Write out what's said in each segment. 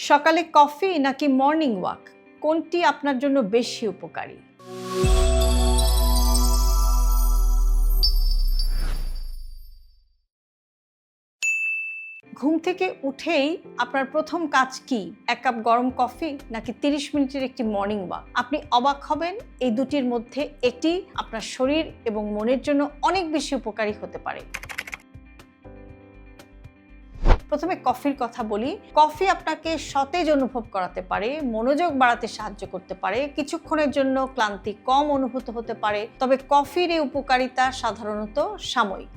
সকালে কফি নাকি morning walk, কোনটি আপনার জন্য বেশি উপকারী? ঘুম থেকে উঠেই আপনার প্রথম কাজ কি? এক কাপ গরম কফি নাকি 30 মিনিটের একটি মর্নিং ওয়াক? আপনি অবাক হবেন, এই দুটির মধ্যে একটি আপনার শরীর এবং মনের জন্য অনেক বেশি উপকারী হতে পারে। প্রথমে কফির কথা বলি। কফি আপনাকে সতেজ অনুভব করাতে পারে, মনোযোগ বাড়াতে সাহায্য করতে পারে, কিছুক্ষণের জন্য ক্লান্তি কম অনুভূত হতে পারে। তবে কফির এই উপকারিতা সাধারণত সাময়িক।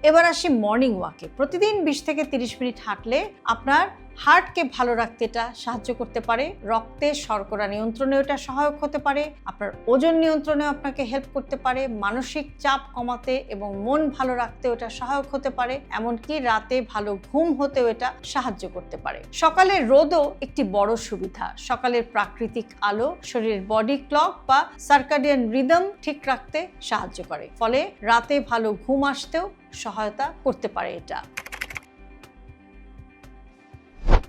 এবার আসি মর্নিং ওয়াকে। প্রতিদিন 20 থেকে 30 মিনিট হাঁটলে আপনার হার্টকে ভালো রাখতে এটা সাহায্য করতে পারে, রক্তে শর্করা নিয়ন্ত্রণে এটা সহায়ক হতে পারে, আপনার ওজন নিয়ন্ত্রণে আপনাকে হেল্প করতে পারে, মানসিক চাপ কমাতে এবং মন ভালো রাখতেও এটা সহায়ক হতে পারে, এমনকি রাতে ভালো ঘুম হতেও এটা সাহায্য করতে পারে। সকালের রোদও একটি বড় সুবিধা। সকালের প্রাকৃতিক আলো শরীরের বডি ক্লক বা সার্কাডিয়ান রিদম ঠিক রাখতে সাহায্য করে, ফলে রাতে ভালো ঘুম আসতেও সহায়তা করতে পারে এটা।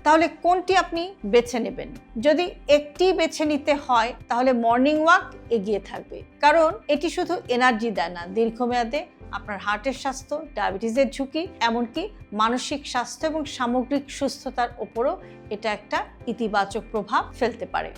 তাহলে কোনটি আপনি বেছে নেবেন? যদি একটি বেছে নিতে হয় তাহলে মর্নিং ওয়াক এগিয়ে থাকবে, কারণ এটি শুধু এনার্জি দেয় না, দীর্ঘমেয়াদে আপনার হার্টের স্বাস্থ্য, ডায়াবেটিসের ঝুঁকি, এমনকি মানসিক স্বাস্থ্য এবং সামগ্রিক সুস্থতার উপরও এটা একটা ইতিবাচক প্রভাব ফেলতে পারে।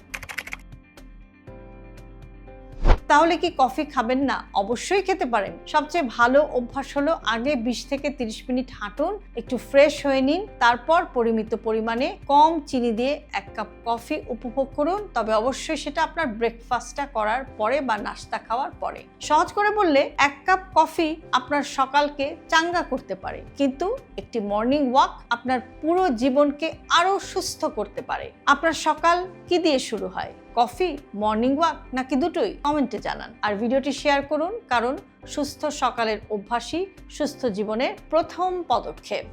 তাহলে কি কফি খাবেন না? অবশ্যই খেতে পারেন। সবচেয়ে ভালো অভ্যাস হলো আগে 20 থেকে 30 মিনিট হাঁটুন, একটু ফ্রেশ হয়ে নিন, তারপর পরিমিত পরিমাণে কম চিনি দিয়ে 1 কাপ কফি উপভোগ করুন। তবে অবশ্যই সেটা আপনার ব্রেকফাস্টটা করার পরে বা নাস্তা খাওয়ার পরে। সহজ করে বললে 1 কাপ কফি আপনার সকালকে চাঙ্গা করতে পারে, কিন্তু একটি মর্নিং ওয়াক আপনার পুরো জীবনকে আরো সুস্থ করতে পারে। আপনার সকাল কি দিয়ে শুরু হয়? কফি, মর্নিং ওয়াক নাকি দুটোই? কমেন্টে জানান। আর ভিডিওটি শেয়ার করুন, কারণ সুস্থ সকালের অভ্যাসই সুস্থ জীবনের প্রথম পদক্ষেপ।